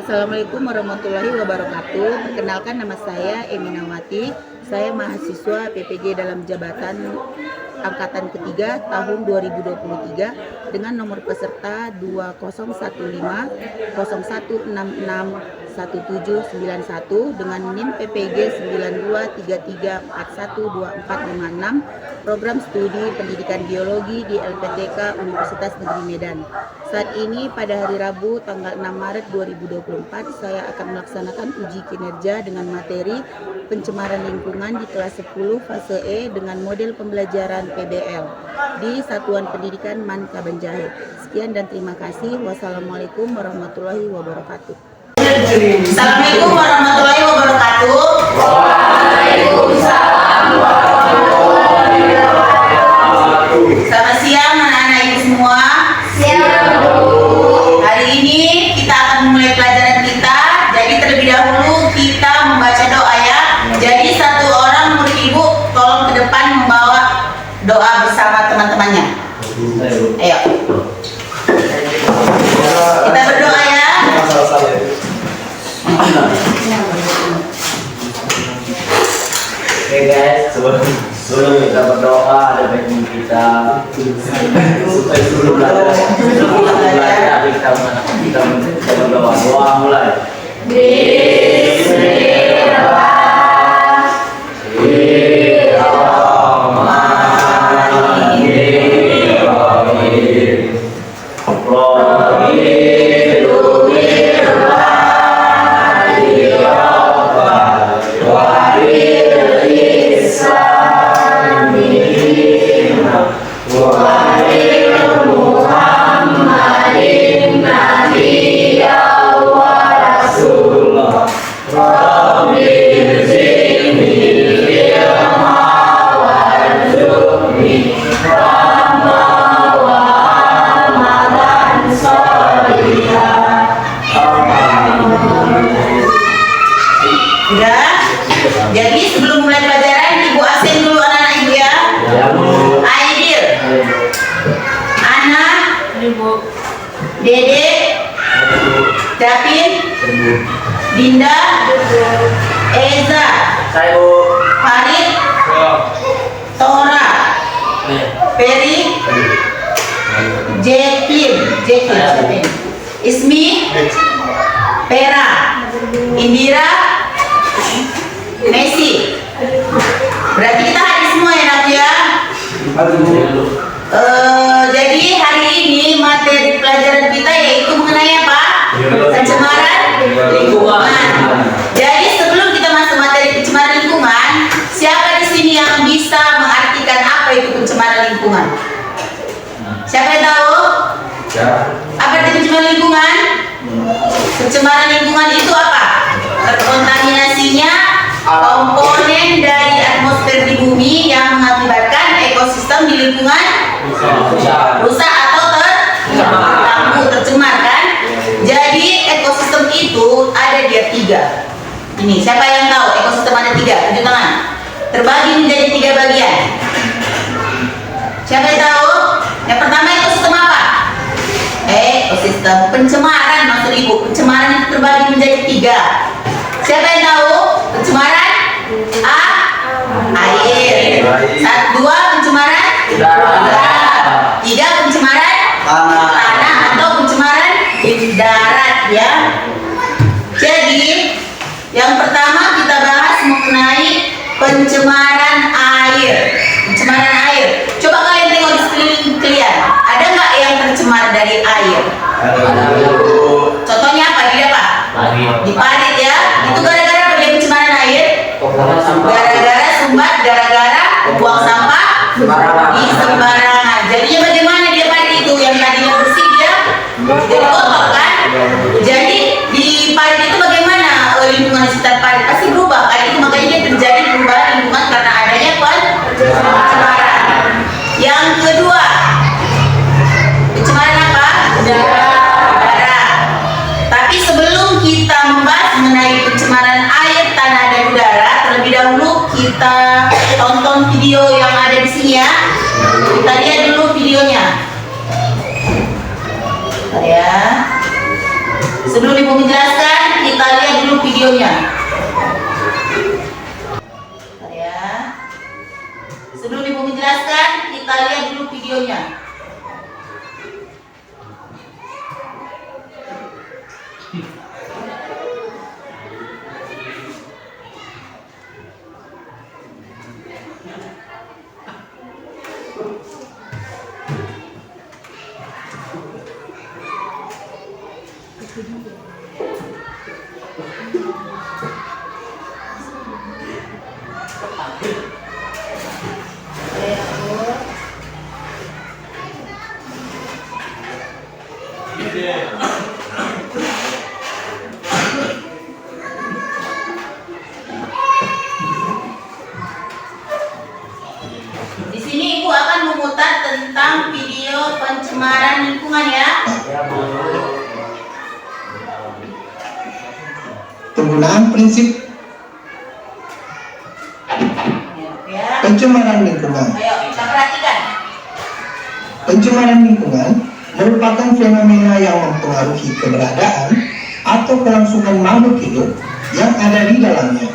Assalamualaikum warahmatullahi wabarakatuh. Perkenalkan, nama saya Eminawati. Saya mahasiswa PPG dalam jabatan angkatan ketiga tahun 2023 dengan nomor peserta 2011661791 dengan NIM PPG 9233412456, program studi pendidikan biologi di LPTK Universitas Negeri Medan. Saat ini pada hari Rabu tanggal 6 Maret 2024 saya akan melaksanakan uji kinerja dengan materi pencemaran lingkungan di kelas 10 fase E dengan model pembelajaran PBL di Satuan Pendidikan Man Kabanjahe. Sekian dan terima kasih. Wassalamualaikum warahmatullahi wabarakatuh. Assalamualaikum warahmatullahi wabarakatuh. Waalaikumsalam warahmatullahi wabarakatuh. Selamat siang anak-anak ibu semua. Siang, Bu. Hari ini kita akan memulai pelajaran kita. Jadi terlebih dahulu kita membaca doa ya. Jadi satu orang murid ibu tolong ke depan membawa doa bersama teman-temannya. Ayo. Kita berdoa ya. Oke guys, sebelum kita berdoa ada baiknya kita supaya sebelum belajar kita berdoa. Doa mulai. Udah? Jadi sebelum mulai pelajaran ibu absen dulu anak-anak ibu ya. Aidil, Ana, Dede, David, Dinda, Eza, Saya Bu. Farid, Tora, Peri, Jacqueline, Ismi, Pera, Indira, Messi. Berarti kita hadir semua ya Nabi ya. Jadi hari ini materi pelajaran kita yaitu mengenai apa? Pencemaran lingkungan. Jadi sebelum kita masuk materi pencemaran lingkungan, siapa di sini yang bisa mengartikan apa itu pencemaran lingkungan? Siapa yang tahu? Apa itu pencemaran lingkungan? Pencemaran lingkungan itu apa? Terkontaminasinya komponen dari atmosfer di bumi yang mengakibatkan ekosistem di lingkungan rusak atau terganggu, tercemar kan? Jadi ekosistem itu ada dia 3. Ini siapa yang tahu ekosistem ada 3? Tunjuk tangan. Terbagi menjadi 3 bagian. Siapa yang tahu? Yang pertama ekosistem apa? Ekosistem pencemaran maksud ibu. Pencemaran itu terbagi menjadi 3. Siapa yang tahu? Pencemaran air. 2 pencemaran udara. 3 pencemaran tanah atau pencemaran darat ya. Jadi yang pertama kita bahas mengenai pencemaran air. Pencemaran air. Coba kalian tengok di sekeliling kalian. Ada nggak yang tercemar dari air? Contohnya apa? Di apa? Di parit ya. Itu gara-gara apa dia pencemaran air? Gara-gara sumbat, gara-gara buang sampah di sembarangan. Jadinya bagaimana dia parit itu? Yang tadinya bersih dia jadi kotor kan? Jadi di parit itu bagaimana lingkungan di sekitar parit? Pasti berubah kan? Itu makanya dia terjadi perubahan lingkungan karena adanya pencemaran. Yang kedua, pencemaran apa? Udara. Tapi sebelum kita membahas mengenai pencemaran air, tanah, dan udara, terlebih dahulu kita tonton video yang ada di sini ya. Kita lihat dulu videonya. Bentar ya. Sebelum ibu menjelaskan, videonya. Bentar ya. Sebelum Ibu menjelaskan, kita lihat dulu videonya. Di sini Ibu akan memutar tentang video pencemaran lingkungan ya. Penggunaan prinsip Ya. pencemaran lingkungan. Ayo kita perhatikan. Pencemaran lingkungan merupakan fenomena yang mempengaruhi keberadaan atau kelangsungan makhluk hidup yang ada di dalamnya.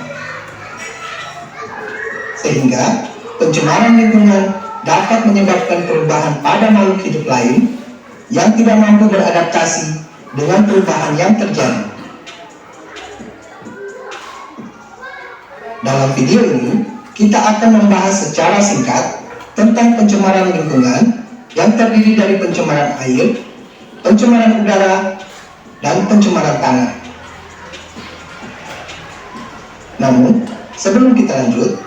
Sehingga pencemaran lingkungan dapat menyebabkan perubahan pada makhluk hidup lain yang tidak mampu beradaptasi dengan perubahan yang terjadi. Dalam video ini, kita akan membahas secara singkat tentang pencemaran lingkungan yang terdiri dari pencemaran air, pencemaran udara, dan pencemaran tanah. Namun, sebelum kita lanjut,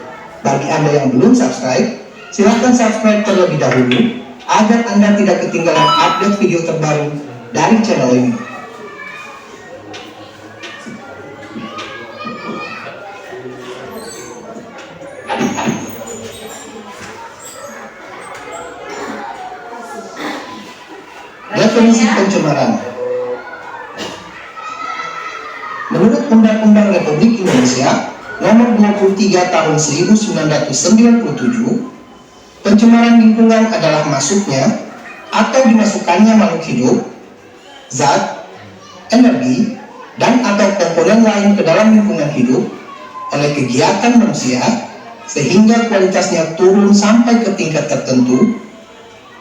bagi Anda yang belum subscribe, silakan subscribe terlebih dahulu agar Anda tidak ketinggalan update video terbaru dari channel ini. Definisi pencemaran. Menurut Undang-Undang Republik Indonesia Nomor 23 Tahun 1997, pencemaran lingkungan adalah masuknya atau dimasukkannya makhluk hidup, zat, energi, dan atau komponen lain ke dalam lingkungan hidup oleh kegiatan manusia sehingga kualitasnya turun sampai ke tingkat tertentu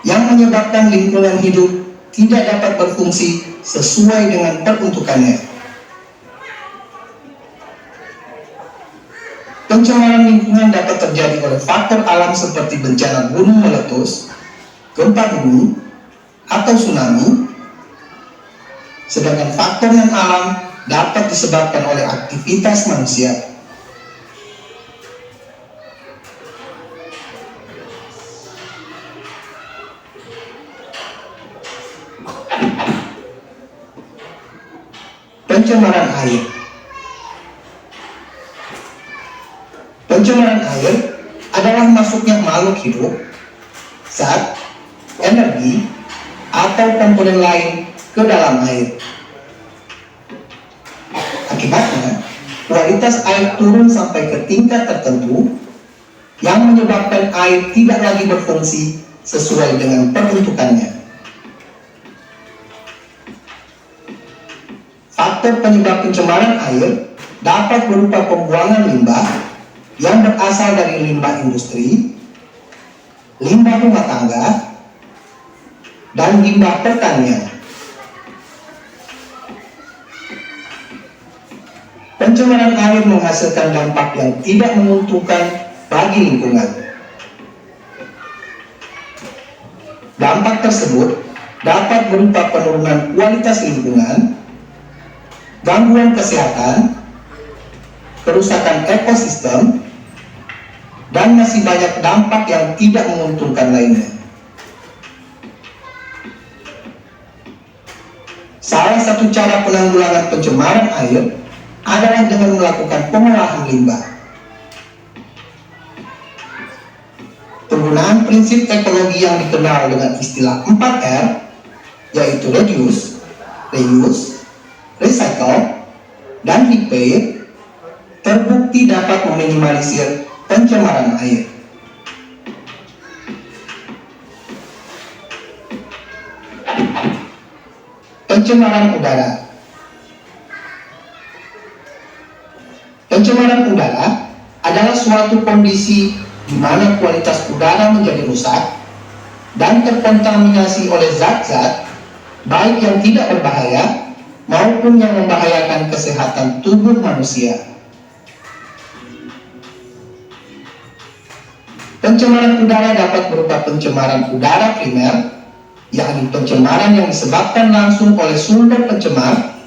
yang menyebabkan lingkungan hidup tidak dapat berfungsi sesuai dengan peruntukannya. Pencemaran lingkungan dapat terjadi oleh faktor alam seperti bencana gunung meletus, gempa bumi, atau tsunami, sedangkan faktor non-alam dapat disebabkan oleh aktivitas manusia. Pencemaran air. Pencemaran air adalah masuknya makhluk hidup, zat, energi, atau komponen lain ke dalam air. Akibatnya, kualitas air turun sampai ke tingkat tertentu yang menyebabkan air tidak lagi berfungsi sesuai dengan peruntukannya. Faktor penyebab pencemaran air dapat berupa pembuangan limbah yang berasal dari limbah industri, limbah rumah tangga, dan limbah pertanian. Pencemaran air menghasilkan dampak yang tidak menguntungkan bagi lingkungan. Dampak tersebut dapat berupa penurunan kualitas lingkungan, gangguan kesehatan, kerusakan ekosistem, dan masih banyak dampak yang tidak menguntungkan lainnya. Salah satu cara penanggulangan pencemaran air adalah dengan melakukan pengolahan limbah. Penggunaan prinsip ekologi yang dikenal dengan istilah 4R, yaitu reduce, reuse, recycle, dan repair, terbukti dapat meminimalisir pencemaran air. Pencemaran udara. suatu kondisi di mana kualitas udara menjadi rusak dan terkontaminasi oleh zat-zat baik yang tidak berbahaya maupun yang membahayakan kesehatan tubuh manusia. Pencemaran udara dapat berupa pencemaran udara primer, yakni pencemaran yang disebabkan langsung oleh sumber pencemar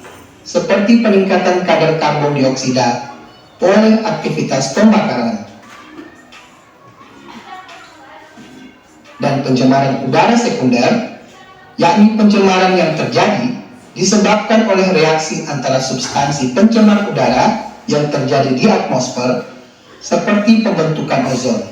seperti peningkatan kadar karbon dioksida oleh aktivitas pembakaran. Dan pencemaran udara sekunder, yakni pencemaran yang terjadi disebabkan oleh reaksi antara substansi pencemar udara yang terjadi di atmosfer seperti pembentukan ozon.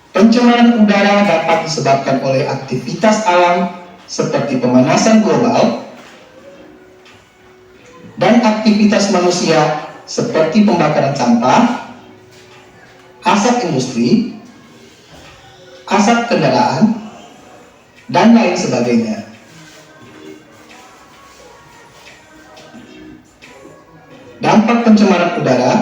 Pencemaran udara dapat disebabkan oleh aktivitas alam seperti pemanasan global dan aktivitas manusia seperti pembakaran sampah, asap industri, asap kendaraan, dan lain sebagainya. Dampak pencemaran udara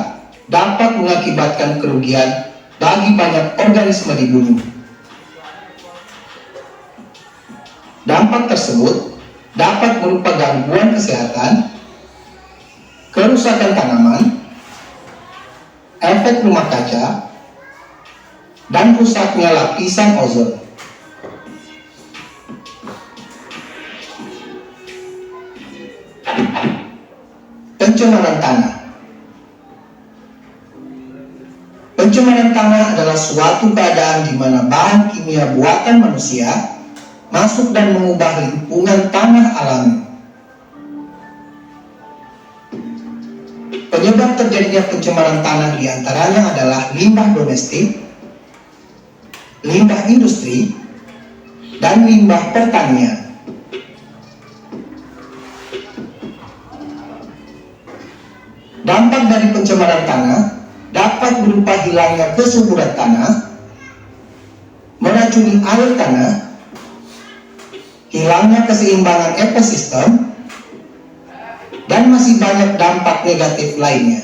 dapat mengakibatkan kerugian bagi banyak organisme di bumi. Dampak tersebut dapat berupa gangguan kesehatan, kerusakan tanaman, efek rumah kaca, dan rusaknya lapisan ozon. Pencemaran tanah. Pencemaran tanah adalah suatu keadaan di mana bahan kimia buatan manusia masuk dan mengubah lingkungan tanah alami. Penyebab terjadinya pencemaran tanah diantaranya adalah limbah domestik, limbah industri, dan limbah pertanian. Dampak dari pencemaran tanah dapat berupa hilangnya kesuburan tanah, meracuni air tanah, hilangnya keseimbangan ekosistem, dan masih banyak dampak negatif lainnya.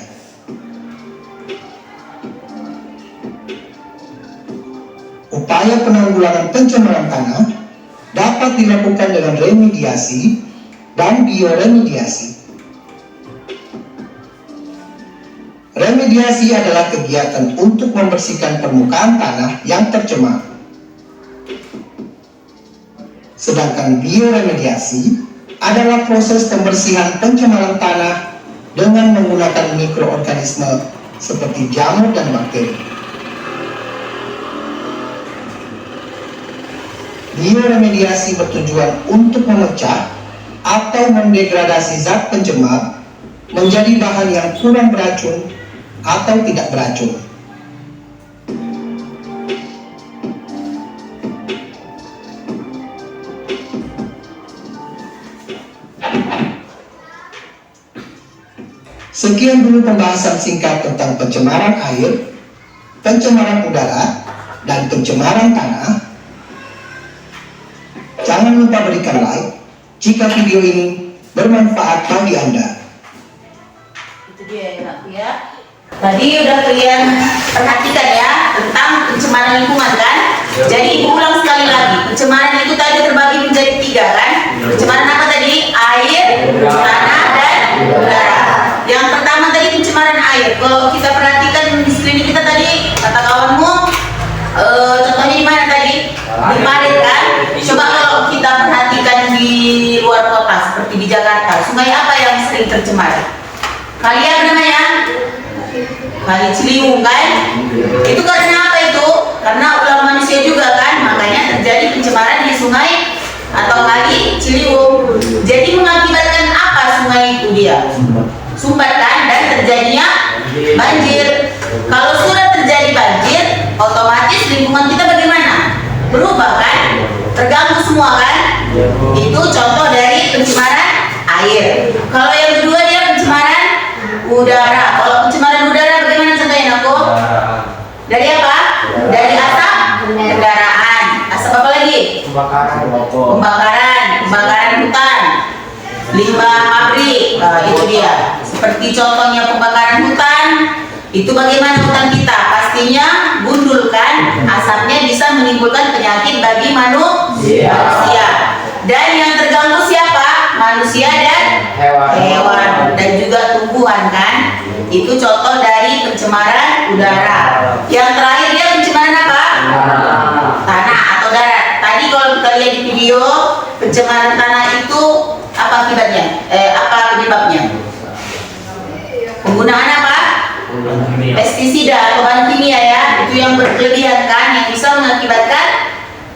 Upaya penanggulangan pencemaran tanah dapat dilakukan dengan remediasi dan bioremediasi. Remediasi adalah kegiatan untuk membersihkan permukaan tanah yang tercemar. Sedangkan bioremediasi adalah proses pembersihan pencemaran tanah dengan menggunakan mikroorganisme seperti jamur dan bakteri. Bioremediasi bertujuan untuk memecah atau mendegradasi zat pencemar menjadi bahan yang kurang beracun atau tidak beracun. Sekian dulu pembahasan singkat tentang pencemaran air, pencemaran udara, dan pencemaran tanah. Jangan lupa berikan like jika video ini bermanfaat bagi Anda. Itu dia ya. Tadi udah kalian perhatikan ya tentang pencemaran lingkungan kan? Jadi ibu ulang sekali lagi. Pencemaran itu tadi terbagi menjadi 3 kan? Pencemaran apa tadi? Air, tanah, dan udara. Yang pertama tadi pencemaran air. Kalau kita perhatikan di sekeliling kita tadi, kata kawanmu, contohnya di mana tadi? Di Parit kan? Coba kalau kita perhatikan di luar kota seperti di Jakarta, sungai apa yang sering tercemar? Kali apa namanya? Kali Ciliwung kan? Itu karena apa itu? Karena ulah manusia juga kan? Makanya terjadi pencemaran di sungai atau kali Ciliwung. Jadi mengakibatkan apa sungai itu dia? Sumbat kan? Dan terjadinya banjir. Kalau sudah terjadi banjir, otomatis lingkungan kita bagaimana? Berubah kan? Terganggu semua kan? Itu contoh dari pencemaran air. Kalau yang kedua dia pencemaran udara. Kalau pencemaran udara bagaimana contohnya aku? Dari apa? Dari asap kendaraan. Asap apa lagi? Pembakaran hutan, limbah pabrik. Itu dia. Seperti contohnya pembakaran hutan. Itu bagaimana hutan kita? Pastinya gundul kan? Asapnya bisa menimbulkan penyakit bagi manusia. Dan yang terganggu siapa? Manusia dan hewan dan juga tumbuhan kan? Itu contoh dari pencemaran udara. Yang terakhir dia pencemaran apa? Tanah atau darat. Tadi kalau kita lihat di video, pencemaran tanah itu apa akibatnya? Apa penyebabnya? Penggunaan apa? Pestisida atau bahan kimia ya, itu yang berlebihan kan, yang bisa mengakibatkan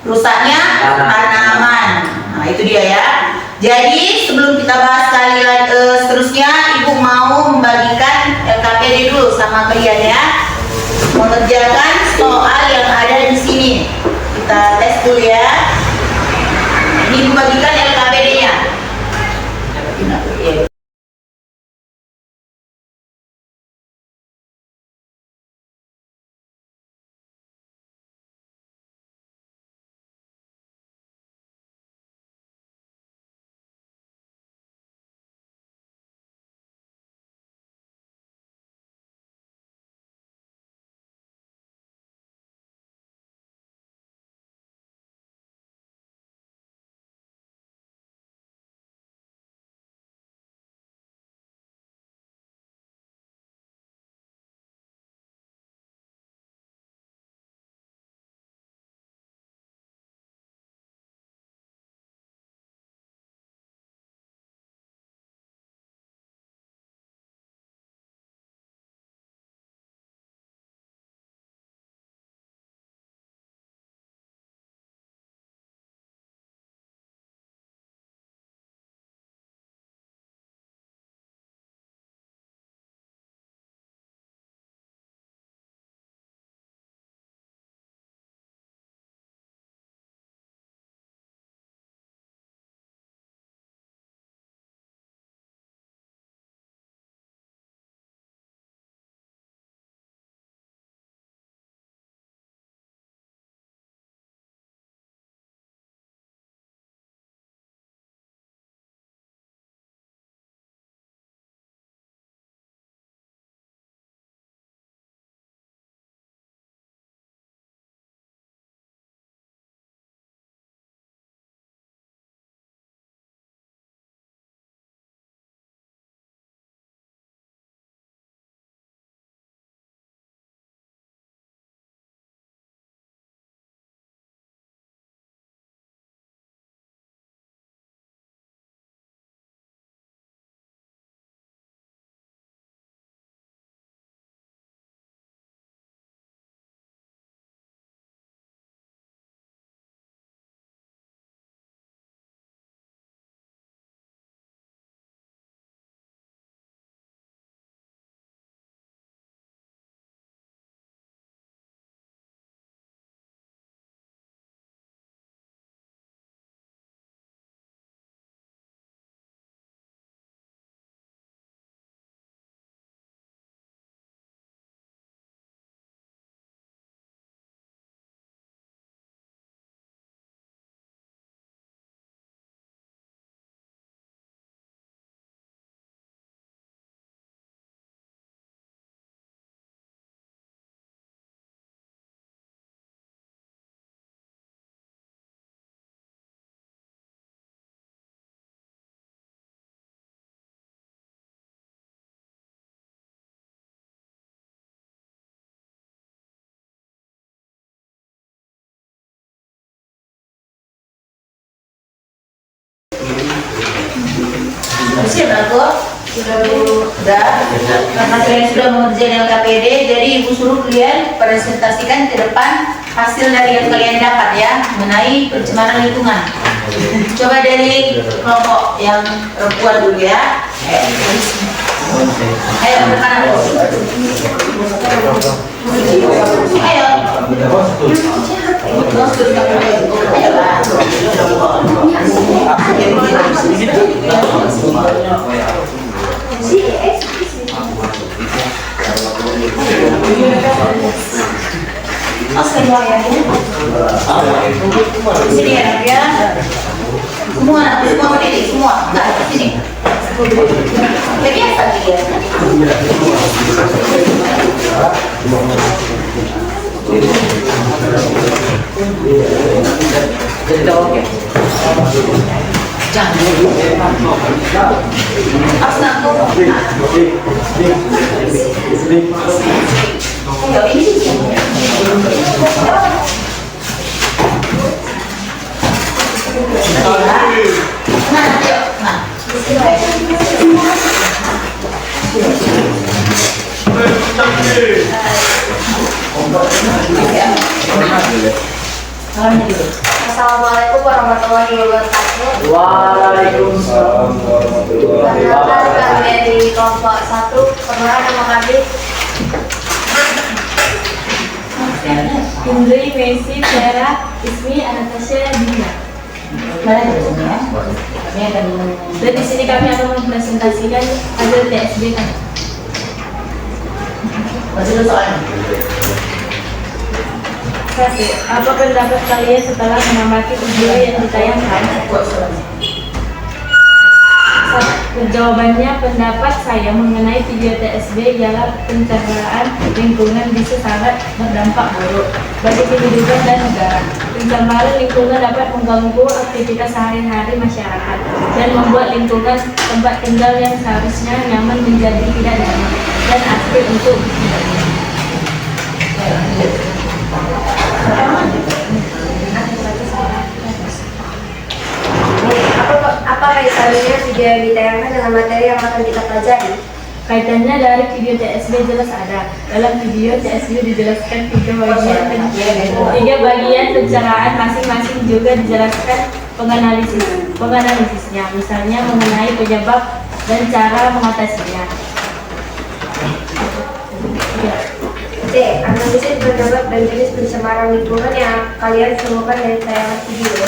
rusaknya tanaman. Nah itu dia ya. Jadi sebelum kita bahas sekali lagi seterusnya, ibu mau membagikan LKPD dulu sama kalian ya, mengerjakan soal yang ada di sini. Kita tes dulu ya. Ini ibu bagikan LKPD-nya. Siap aku? Sudah. Karena kalian sudah mengerjakan LKPD, jadi ibu suruh kalian presentasikan ke depan hasil dari yang kalian dapat ya mengenai pencemaran lingkungan. Coba dari kelompok yang perempuan dulu ya. Ayo depan aku. Ayo. Semua ya, sini ya, semua berdiri, semua, enggak, sini. Ya biasa dia. Jadi oke. Assalamualaikum warahmatullahi wabarakatuh. Waalaikumsalam warahmatullahi Perkenalkan kami wabarakatuh. dari kelompok 1. Perkenalkan nama kami Indri, Messi, Vera, Ismi, Anastasia, Dina. Dan di sini kami akan mempresentasikan hasil TSB kami. Satu, apa pendapat kalian setelah mengamati video yang ditayangkan? Jawabannya, pendapat saya mengenai video TSB ialah pencemaran lingkungan bisa sangat berdampak buruk bagi kehidupan dan negara. Pencemaran lingkungan dapat mengganggu aktivitas sehari-hari masyarakat dan membuat lingkungan tempat tinggal yang seharusnya nyaman menjadi tidak nyaman dan asri untuk hidupnya. Apa kaitannya video yang ditayangkan dengan materi yang akan kita pelajari? Kaitannya dari video TSB jelas ada. Dalam video TSB dijelaskan tiga bagian pencerahan, masing-masing juga dijelaskan penganalisisnya, misalnya mengenai penyebab dan cara mengatasinya. C. Analisis penyebab dan jenis pencemaran lingkungan yang kalian temukan dari tayangan video.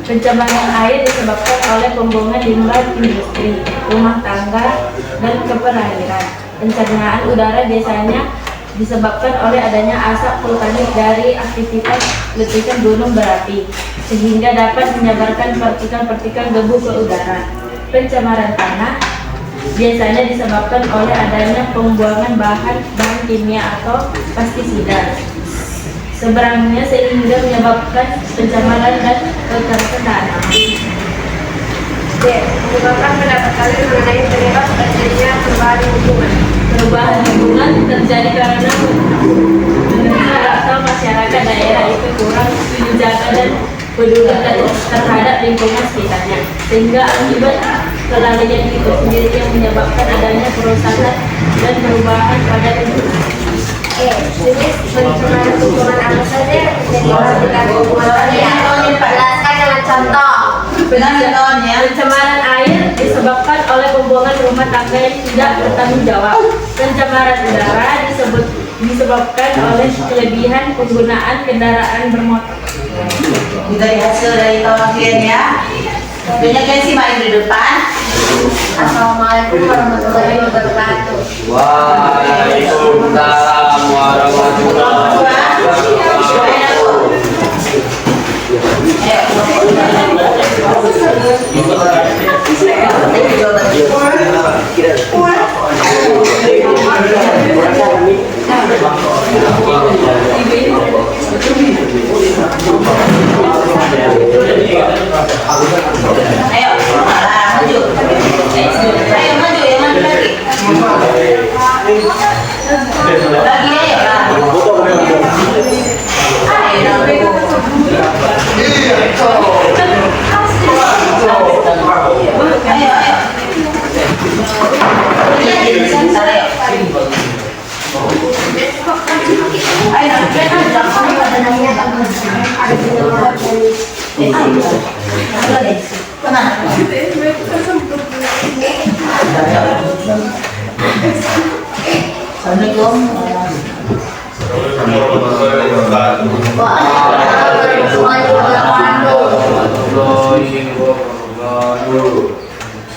Pencemaran air disebabkan oleh pembuangan limbah industri, rumah tangga, dan keperairan. Pencemaran udara biasanya disebabkan oleh adanya asap vulkanik dari aktivitas letusan gunung berapi, sehingga dapat menyebarkan partikel-partikel debu ke udara. Pencemaran tanah biasanya disebabkan oleh adanya pembuangan bahan kimia atau pestisida seberangnya sehingga menyebabkan pencemaran dan kekerasan tanah. D. Menyebabkan pendapat kalian mengenai penyebab terjadinya perubahan lingkungan. Perubahan lingkungan terjadi karena manusia atau masyarakat daerah itu kurang menjaga dan peduli terhadap lingkungan sekitarnya, sehingga akibat kelalaian itu sendiri yang menyebabkan adanya kerusakan dan perubahan pada lingkungan. Jenis pencemaran lingkungan apa saja yang terjadi pada lingkungan kalian? Jelaskan dengan contoh. Pencemaran air disebabkan oleh pembuangan rumah tangga yang tidak bertanggung jawab. Pencemaran udara disebabkan oleh kelebihan penggunaan kendaraan bermotor. Itu dari hasil dari kawan ya. Banyak sih main di depan. Assalamualaikum warahmatullahi wabarakatuh. Waalaikumsalam warahmatullahi wabarakatuh. Ayo, maju. Ayo maju, yang maju lagi. Lagi ayo lah. Ayo, ayo. Sebentar, ayo. Assalamualaikum.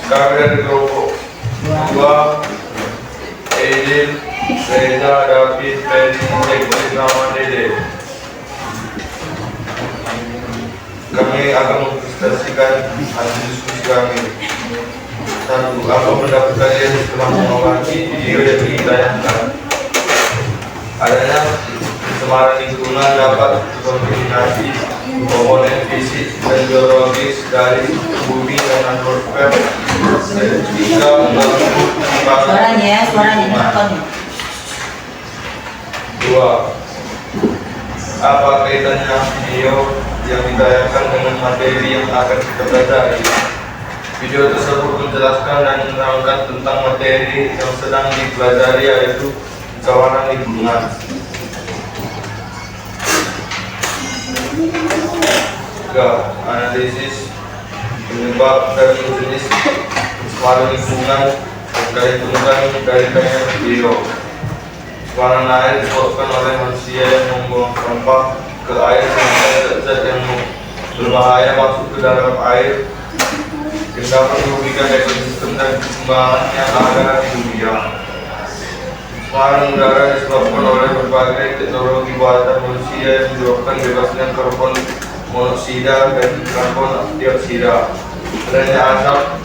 Kami dari kelompok 2, Edil, Reza, David, Ferry, Jekri, nama Dede. Kami akan mempresentasikan hasil diskusi kami. Satu, apa pendapat kalian setelah mengamati video yang ditayangkan? Adanya pencemaran lingkungan dapat dikombinasi komponen fisik dan biologis dari bumi dan atmosfer sehingga mengganggu Suaranya nonton. Dua, apa kaitannya video yang ditayangkan dengan materi yang akan kita pelajari? Video tersebut menjelaskan dan menerangkan tentang materi yang sedang dipelajari, yaitu pencemaran lingkungan. Tiga, analisis penyebab dan jenis pencemaran lingkungan diperhitungkan dari tayangan video. Pencemaran air disebabkan oleh manusia yang membuang sampah ke air sehingga zat-zat yang berbahaya masuk ke dalam air yang dapat merugikan ekosistem dan perkembangan yang ada di dunia. Pencemaran udara disebabkan oleh berbagai teknologi buatan manusia yang menyebabkan bebasnya karbon monoksida dan karbon dioksida, adanya asap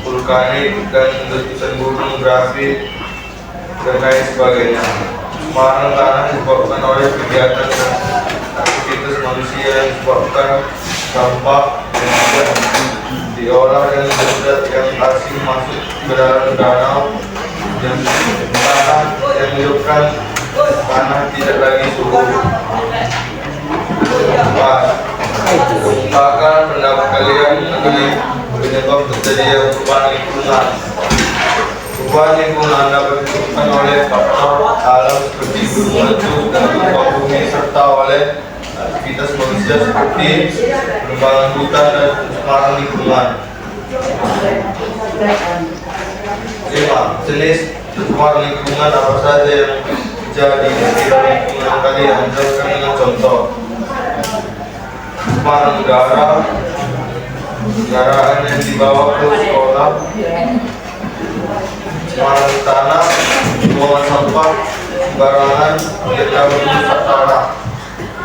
vulkanik dan letusan gunung berapi dan lain sebagainya. Pencemaran tanah disebabkan oleh kegiatan dan aktivitas manusia yang disebabkan sampah yang diolah dan zat yang asing masuk ke dalam danau dan tanah yang menyebabkan tanah tidak lagi subur. Kemukakan pendapat kalian mengenai penyebab terjadinya perubahan lingkungan. Perubahan lingkungan dapat disebabkan oleh faktor alam seperti gunung meletus dan gempa bumi serta oleh aktivitas manusia seperti pengembangan hutan dan pencemaran lingkungan. 5. Jenis pencemaran lingkungan apa saja yang terjadi di sekitar lingkungan kalian? Jelaskan dengan contoh. Pencemaran udara, kendaraan yang dibawa ke sekolah, pencemaran tanah, pembuangan sampah sembarangan yang dapat merusak tanah.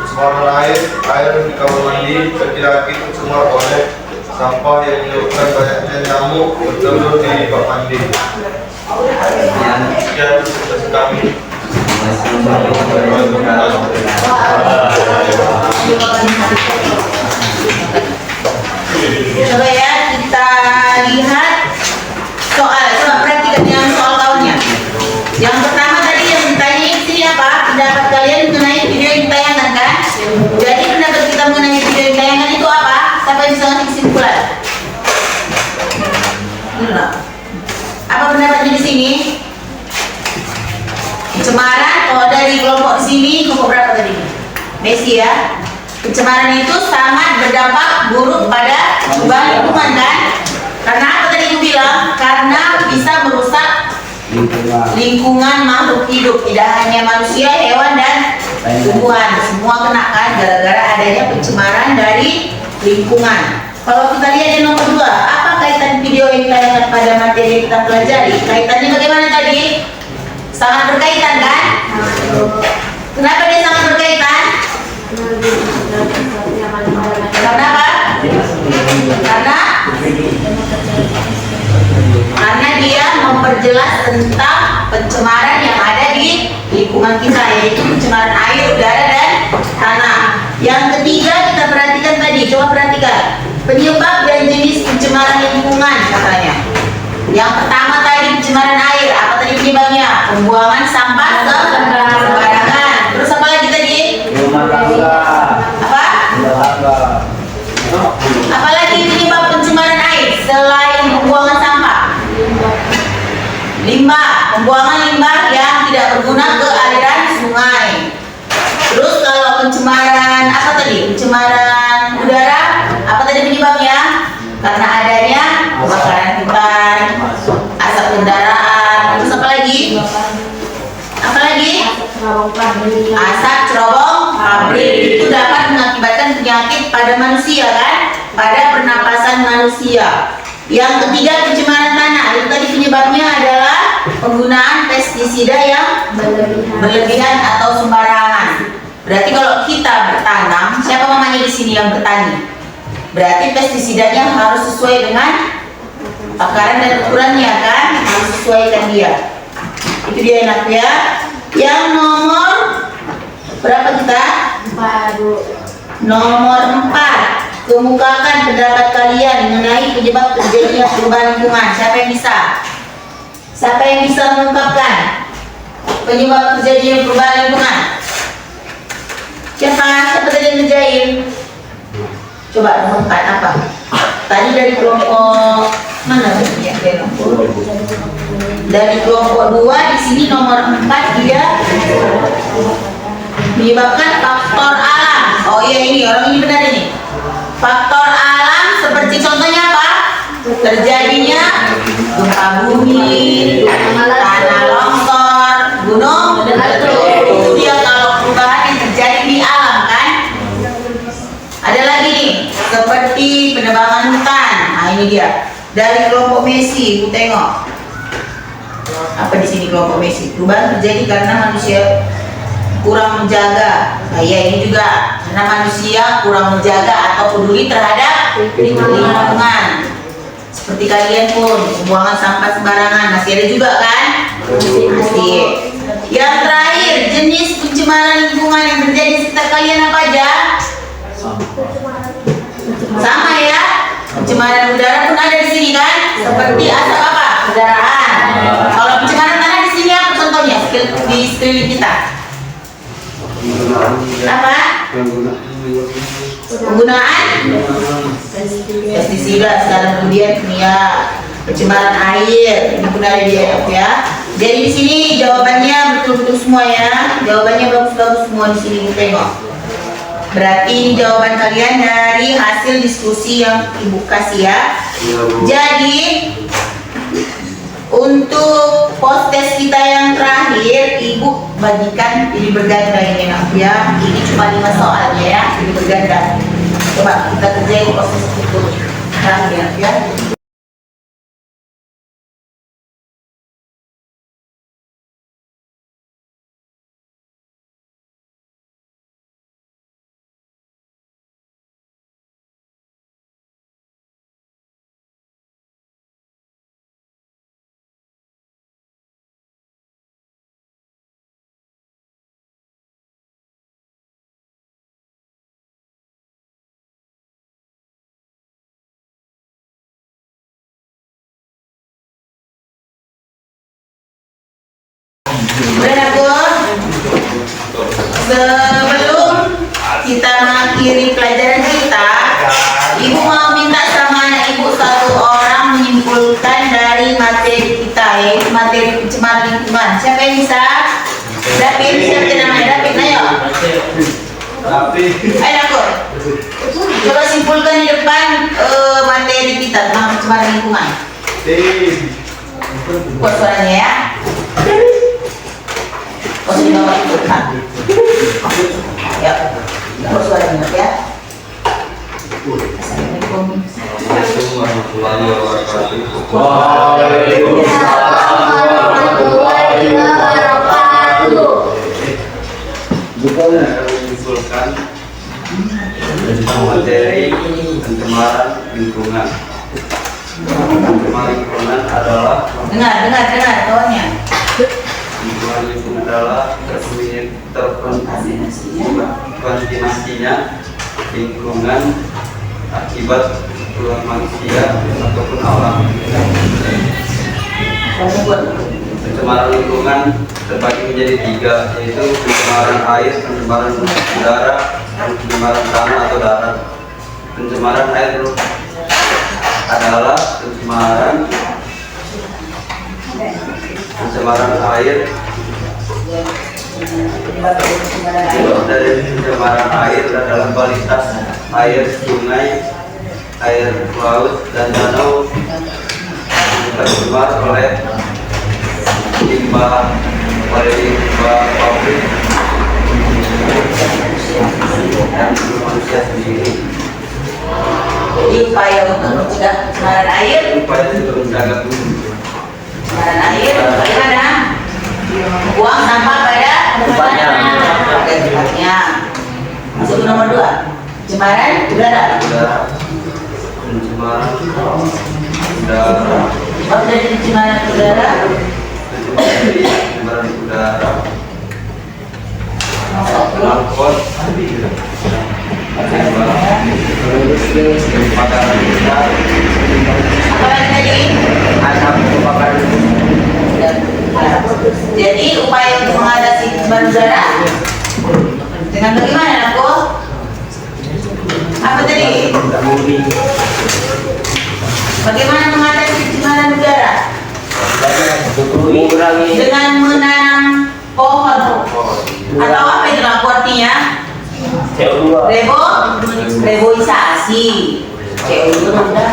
Pencemaran air di kamar mandi laki-laki tercemar oleh sampah yang menyebabkan banyaknya nyamuk bertelur di bak mandi. Sekian tugas kami. Coba ya kita lihat soal, coba perhatikan yang soal kawannya. Yang pertama tadi yang ditanya ini apa? Pendapat kalian mengenai video yang ditayangkan kan? Jadi pendapat kita mengenai video yang ditayangkan itu apa? Siapa yang bisa ngasih kesimpulan? Apa pendapatnya di sini? Pencemaran, oh dari kelompok sini kelompok berapa tadi? Messi ya. Pencemaran itu sangat berdampak buruk pada perubahan lingkungan kan? Karena apa tadi aku bilang? Karena bisa merusak lingkungan makhluk hidup, tidak hanya manusia, hewan dan tumbuhan, semua kena kan gara-gara adanya pencemaran dari lingkungan. Kalau kita lihat yang nomor 2, apa kaitan video yang ditayangkan pada materi yang kita pelajari? Kaitannya bagaimana tadi? Sangat berkaitan kan? Kenapa dia sangat berkaitan? Karena apa? Karena dia memperjelas tentang pencemaran yang ada di lingkungan kita, yaitu pencemaran air, udara, dan tanah. Yang ketiga kita perhatikan tadi, coba perhatikan penyebab dan jenis pencemaran lingkungan katanya. Yang pertama tadi pencemaran air, apa tadi penyebabnya? Pembuangan sampah sembarangan. Terus apa lagi tadi? Apa? Apalagi penyebab pencemaran air selain pembuangan sampah? Limbah, pembuangan limbah yang tidak berguna ke aliran sungai. Terus kalau pencemaran apa tadi? Pencemaran udara, apa tadi penyebabnya? Karena adanya kebakaran hutan, asap kendaraan. Terus apa lagi? Apa lagi? Asap cerobong pabrik. Itu dapat mengakibatkan penyakit pada manusia kan? Pada pernapasan manusia. Yang ketiga pencemaran tanah. Itu tadi penyebabnya adalah penggunaan pestisida yang berlebihan atau sembarangan. Berarti kalau kita bertanam, siapa mamanya di sini yang bertani? Berarti pestisidanya harus sesuai dengan takaran dan ukurannya kan harus sesuaikan dia. Itu dia enak ya. Yang nomor berapa kita? Nomor 4. Kemukakan pendapat kalian mengenai penyebab terjadinya perubahan lingkungan. Siapa yang bisa? Siapa yang bisa mengungkapkan penyebab terjadinya perubahan lingkungan? Siapa tadi yang ngerjain? Coba nomor 4 apa? Tadi dari kelompok mana ya? Dari kelompok 2 di sini nomor 4 dia menyebabkan faktor alam. Oh iya ini orang ini benar ini. Faktor alam seperti contohnya apa? Terjadinya gempa bumi, tanah longsor, gunung meletus. Itu dia kalau perubahan yang terjadi di alam kan. Ada lagi nih seperti penebangan hutan. Nah ini dia dari kelompok Messi. Ibu tengok apa di sini kelompok Messi. Perubahan terjadi karena manusia kurang menjaga. Nah ya ini juga karena manusia kurang menjaga atau peduli terhadap lingkungan. Seperti kalian pun pembuangan sampah sembarangan masih ada juga kan? Masih. Yang terakhir jenis pencemaran lingkungan yang terjadi di sekitar kalian apa aja? Sama ya. Pencemaran udara pun ada di sini kan? Seperti asap apa? Kendaraan. Kalau pencemaran tanah di sini apa contohnya? Di sekeliling kita. Apa? Penggunaan pestisida, sekarang kemudian kimia, pencemaran air, ini pun ada dia ya. Jadi di sini jawabannya betul-betul semua ya. Jawabannya bagus-bagus semua di sini, Ibu tengok. Berarti ini jawaban kalian dari hasil diskusi yang Ibu kasih ya. Jadi untuk post test kita yang terakhir, Ibu bagikan jadi berganda ini nak ya. Ini cuma 5 soal ya, jadi berganda. Coba kita kerjain post test itu terakhir ya. Sebelum kita mengakhiri pelajaran kita, Ibu mau minta sama anak Ibu 1 orang menyimpulkan dari materi kita, yaitu materi pencemaran lingkungan. Siapa yang bisa? David, siapa namanya? David, ayo. Ayo aku. Coba simpulkan di depan materi kita tentang pencemaran lingkungan. Kuat suaranya ya. Posisi nomor 4. Ya, kuat suaranya ya. Assalamualaikum. Warahmatullahi wabarakatuh. Waalaikumsalam warahmatullahi wabarakatuh. Saya menyimpulkan tentang materi pencemaran lingkungan. Pencemaran lingkungan adalah Dengar kawannya. pencemaran lingkungan adalah terkontaminasinya lingkungan akibat perbuatan manusia ataupun alam. Pencemaran lingkungan terbagi menjadi 3, yaitu pencemaran air, pencemaran udara, dan pencemaran tanah atau darat. Pencemaran air adalah pencemaran air dari pencemaran air dalam kualitas air sungai, air laut, dan danau tercemar oleh limbah pabrik dan manusia sendiri. Jadi upaya untuk mencegah pencemaran air, Upaya untuk menjaga bumi. pencemaran air bagaimana? Buang sampah pada tempatnya. Masuk ke nomor 2. Pencemaran udara. Pencemaran udara, bab dari pencemaran udara, dari pencemaran udara, angkot, pemakaran udara, apa lagi tadi? asap kebakaran. Jadi upaya untuk mengatasi pencemaran udara dengan bagaimana, aku? Apa tadi? Bagaimana mengatasi pencemaran udara? Mengurangi Dengan menanam pohon atau apa itu artinya? CO2. Reboisasi. CO2 udah.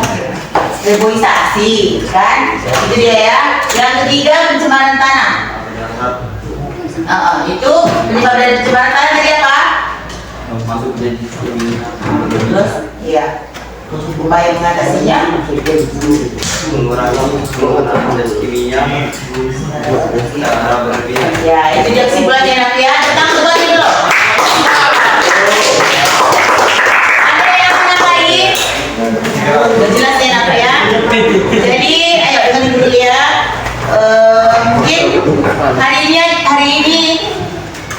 Reboisasi, kan? Itu dia ya. Yang ketiga pencemaran tanah. Itu penyebab dari pencemaran tanah tadi apa? Masuk jadi Terus, iya. Upaya mengatasinya. mengurangi gas kimia secara berlebihan. Ya, itu dia kesimpulannya nanti ya. Tentang semuanya dulu. Ada yang menambahin? Udah jelas ya apa ya? Jadi, ayo dengerin dulu ya. Mungkin hari ini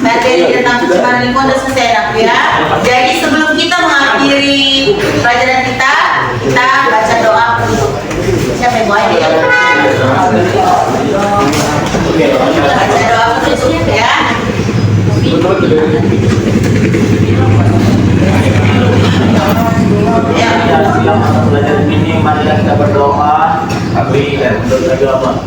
materi tentang pencemaran lingkungan sudah selesai nak ya. Jadi sebelum kita mengakhiri pelajaran kita baca doa untuk siapa yang mau ya? Baca doa untuk ya. Ya. Belajar ini marilah kita berdoa. Kami dan beragama.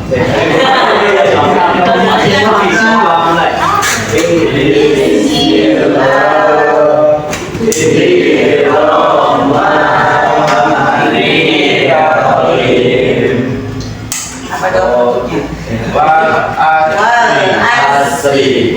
Apa doanya? Asri.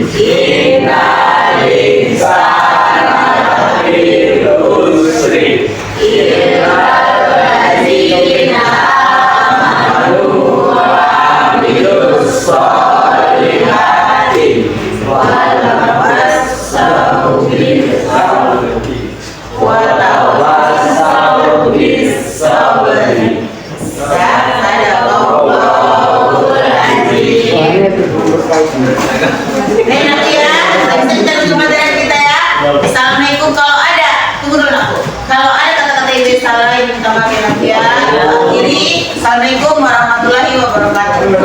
Assalamualaikum. Kalau ada, tunggu dulu aku. Kalau ada kata-kata yang salah yang minta maaf ya nanti ya. Akhiri. Assalamualaikum warahmatullahi wabarakatuh.